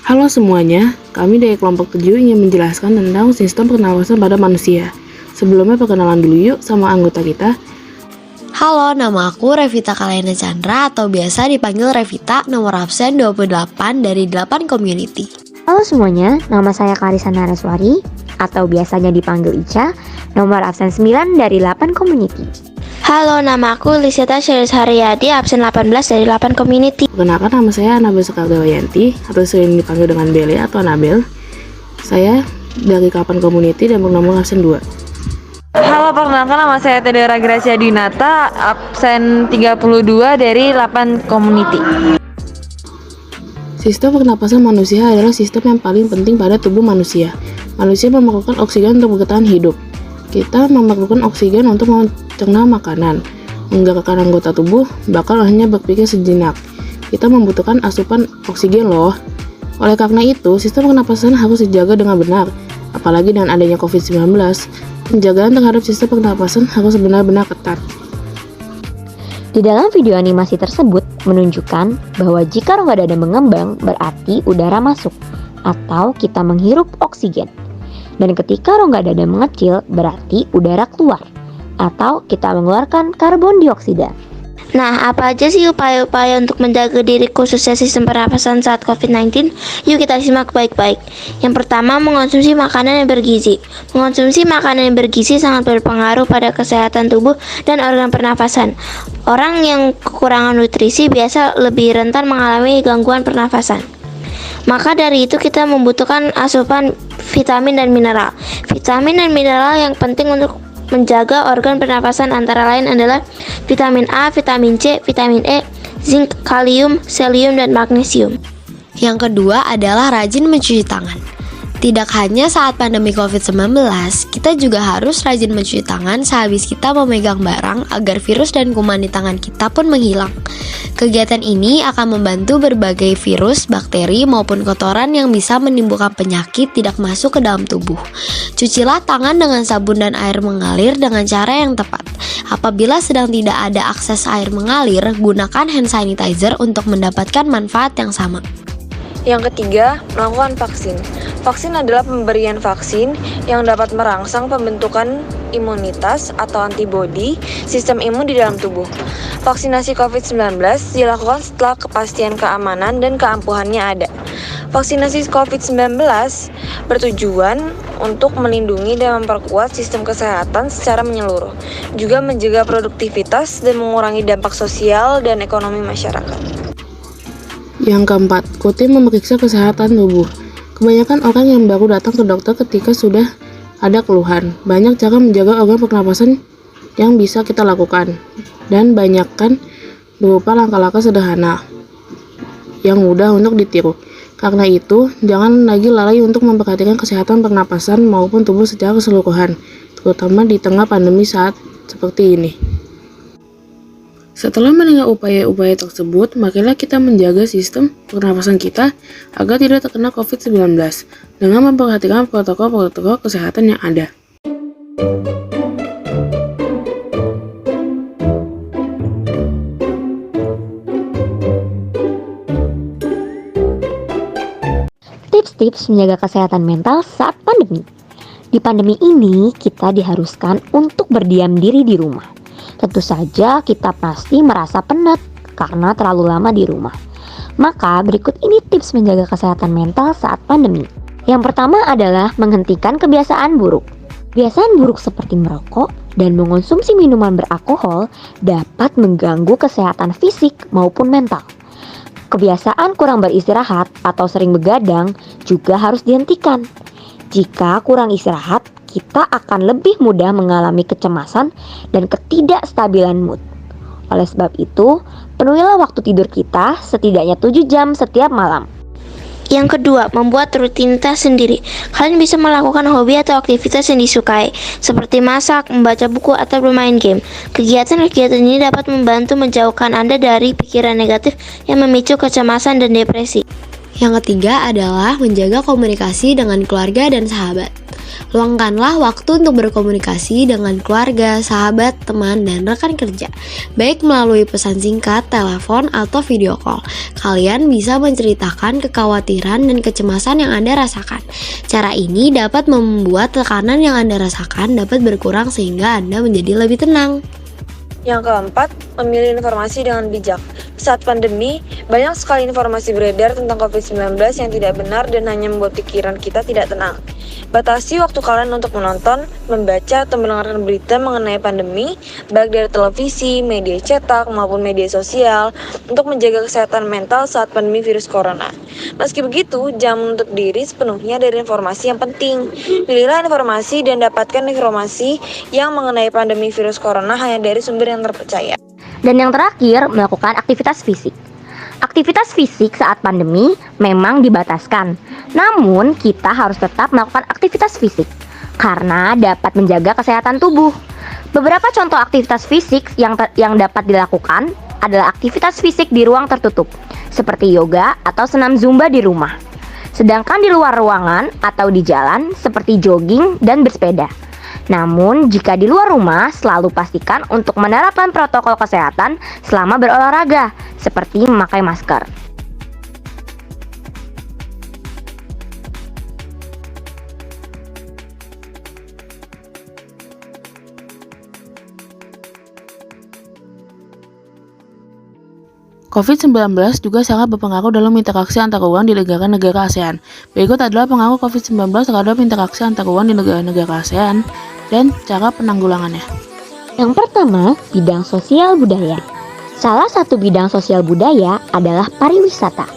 Halo semuanya, kami dari kelompok 7 ingin menjelaskan tentang sistem pernapasan pada manusia. Sebelumnya perkenalan dulu yuk sama anggota kita. Halo, nama aku Revita Kalena Chandra atau biasa dipanggil Revita, nomor absen 28 dari 8 community. Halo semuanya, nama saya Clarissa Nareswari atau biasanya dipanggil Ica, nomor absen 9 dari 8 community. Halo, nama aku Liseta Syarif Haryadi, absen 18 dari 8 community. Perkenalkan, nama saya Anabel Sekardawayanti atau sering dipanggil dengan Bele atau Anabel. Saya dari 8 community dan bernomor absen 2. Halo, perkenalkan nama saya Tedera Gracia Dinata, absen 32 dari 8 community. Sistem pernapasan manusia adalah sistem yang paling penting pada tubuh manusia. Manusia memerlukan oksigen untuk bertahan hidup. Kita memerlukan oksigen untuk mencerna makanan, menggerakkan anggota tubuh, bahkan hanya berpikir sejenak. Kita membutuhkan asupan oksigen loh. Oleh karena itu, sistem pernapasan harus dijaga dengan benar. Apalagi dengan adanya COVID-19, penjagaan terhadap sistem pernapasan harus benar-benar ketat. Di dalam video animasi tersebut menunjukkan bahwa jika rongga dada mengembang berarti udara masuk atau kita menghirup oksigen. Dan ketika rongga dada mengecil berarti udara keluar atau kita mengeluarkan karbon dioksida. Nah, apa aja sih upaya-upaya untuk menjaga diri khususnya sistem pernapasan saat COVID-19? Yuk kita simak baik-baik. Yang pertama, mengonsumsi makanan yang bergizi. Mengonsumsi makanan yang bergizi sangat berpengaruh pada kesehatan tubuh dan organ pernafasan. Orang yang kekurangan nutrisi biasa lebih rentan mengalami gangguan pernafasan. Maka dari itu kita membutuhkan asupan vitamin dan mineral. Vitamin dan mineral yang penting untuk menjaga organ pernapasan antara lain adalah vitamin A, vitamin C, vitamin E, zinc, kalium, selium, dan magnesium. Yang kedua adalah rajin mencuci tangan. Tidak hanya saat pandemi COVID-19, kita juga harus rajin mencuci tangan sehabis kita memegang barang agar virus dan kuman di tangan kita pun menghilang. Kegiatan ini akan membantu berbagai virus, bakteri, maupun kotoran yang bisa menimbulkan penyakit tidak masuk ke dalam tubuh. Cucilah tangan dengan sabun dan air mengalir dengan cara yang tepat. Apabila sedang tidak ada akses air mengalir, gunakan hand sanitizer untuk mendapatkan manfaat yang sama. Yang ketiga, melakukan vaksin. Vaksin adalah pemberian vaksin yang dapat merangsang pembentukan imunitas atau antibodi sistem imun di dalam tubuh. Vaksinasi COVID-19 dilakukan setelah kepastian keamanan dan keampuhannya ada. Vaksinasi COVID-19 bertujuan untuk melindungi dan memperkuat sistem kesehatan secara menyeluruh, juga menjaga produktivitas dan mengurangi dampak sosial dan ekonomi masyarakat. Yang keempat, rutin memeriksa kesehatan tubuh. Kebanyakan orang yang baru datang ke dokter ketika sudah ada keluhan. Banyak cara menjaga organ pernapasan yang bisa kita lakukan, dan banyakkan berupa langkah-langkah sederhana yang mudah untuk ditiru. Karena itu, jangan lagi lalai untuk memperhatikan kesehatan pernapasan maupun tubuh secara keseluruhan, terutama di tengah pandemi saat seperti ini. Setelah mendengar upaya-upaya tersebut, marilah kita menjaga sistem pernapasan kita agar tidak terkena COVID-19 dengan memperhatikan protokol-protokol kesehatan yang ada. Tips-tips menjaga kesehatan mental saat pandemi. Di pandemi ini kita diharuskan untuk berdiam diri di rumah. Tentu saja kita pasti merasa penat karena terlalu lama di rumah. Maka berikut ini tips menjaga kesehatan mental saat pandemi. Yang pertama adalah menghentikan kebiasaan buruk. Kebiasaan buruk seperti merokok dan mengonsumsi minuman beralkohol dapat mengganggu kesehatan fisik maupun mental. Kebiasaan kurang beristirahat atau sering begadang juga harus dihentikan. Jika kurang istirahat, kita akan lebih mudah mengalami kecemasan dan ketidakstabilan mood. Oleh sebab itu, penuhilah waktu tidur kita setidaknya 7 jam setiap malam. Yang kedua, membuat rutinitas sendiri. Kalian bisa melakukan hobi atau aktivitas yang disukai, seperti masak, membaca buku, atau bermain game. Kegiatan-kegiatan ini dapat membantu menjauhkan Anda dari pikiran negatif yang memicu kecemasan dan depresi. Yang ketiga adalah menjaga komunikasi dengan keluarga dan sahabat. Luangkanlah waktu untuk berkomunikasi dengan keluarga, sahabat, teman, dan rekan kerja, baik melalui pesan singkat, telepon, atau video call. Kalian bisa menceritakan kekhawatiran dan kecemasan yang Anda rasakan. Cara ini dapat membuat tekanan yang Anda rasakan dapat berkurang sehingga Anda menjadi lebih tenang. Yang keempat, memilih informasi dengan bijak. Saat pandemi, banyak sekali informasi beredar tentang COVID-19 yang tidak benar dan hanya membuat pikiran kita tidak tenang. Batasi waktu kalian untuk menonton, membaca, atau mendengarkan berita mengenai pandemi, baik dari televisi, media cetak, maupun media sosial, untuk menjaga kesehatan mental saat pandemi virus corona. Meski begitu, jangan menutup diri sepenuhnya dari informasi yang penting. Pilihlah informasi dan dapatkan informasi yang mengenai pandemi virus corona hanya dari sumber yang terpercaya. Dan yang terakhir, melakukan aktivitas fisik. Aktivitas fisik saat pandemi memang dibataskan, namun kita harus tetap melakukan aktivitas fisik karena dapat menjaga kesehatan tubuh. Beberapa contoh aktivitas fisik yang dapat dilakukan adalah aktivitas fisik di ruang tertutup, seperti yoga atau senam zumba di rumah. Sedangkan di luar ruangan atau di jalan, seperti jogging dan bersepeda. Namun, jika di luar rumah, selalu pastikan untuk menerapkan protokol kesehatan selama berolahraga, seperti memakai masker. COVID-19 juga sangat berpengaruh dalam interaksi antar uang di negara-negara ASEAN. Berikut adalah pengaruh COVID-19 terhadap interaksi antar uang di negara-negara ASEAN dan cara penanggulangannya. Yang pertama, bidang sosial budaya. Salah satu bidang sosial budaya adalah pariwisata.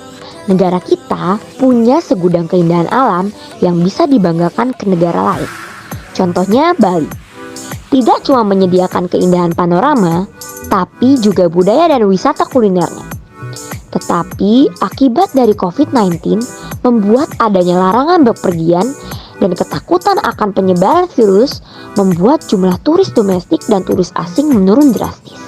Negara kita punya segudang keindahan alam yang bisa dibanggakan ke negara lain. Contohnya Bali. Tidak cuma menyediakan keindahan panorama, tapi juga budaya dan wisata kulinernya. Tetapi akibat dari COVID-19 membuat adanya larangan bepergian dan ketakutan akan penyebaran virus membuat jumlah turis domestik dan turis asing menurun drastis.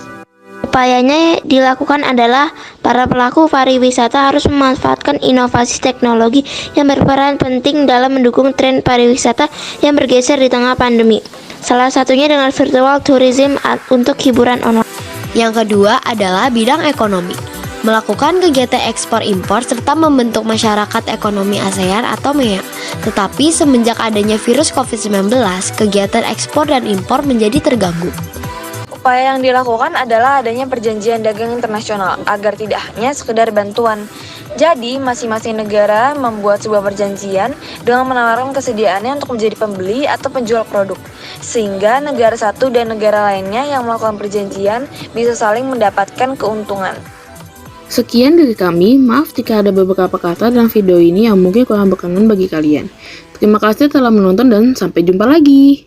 Upayanya dilakukan adalah para pelaku pariwisata harus memanfaatkan inovasi teknologi yang berperan penting dalam mendukung tren pariwisata yang bergeser di tengah pandemi. Salah satunya dengan virtual tourism untuk hiburan online. Yang kedua adalah bidang ekonomi. Melakukan kegiatan ekspor-impor serta membentuk masyarakat ekonomi ASEAN atau MEA. Tetapi semenjak adanya virus COVID-19, kegiatan ekspor dan impor menjadi terganggu. Upaya yang dilakukan adalah adanya perjanjian dagang internasional agar tidak hanya sekedar bantuan. Jadi, masing-masing negara membuat sebuah perjanjian dengan menawarkan kesediaannya untuk menjadi pembeli atau penjual produk. Sehingga negara satu dan negara lainnya yang melakukan perjanjian bisa saling mendapatkan keuntungan. Sekian dari kami, maaf jika ada beberapa kata dalam video ini yang mungkin kurang berkenan bagi kalian. Terima kasih telah menonton dan sampai jumpa lagi.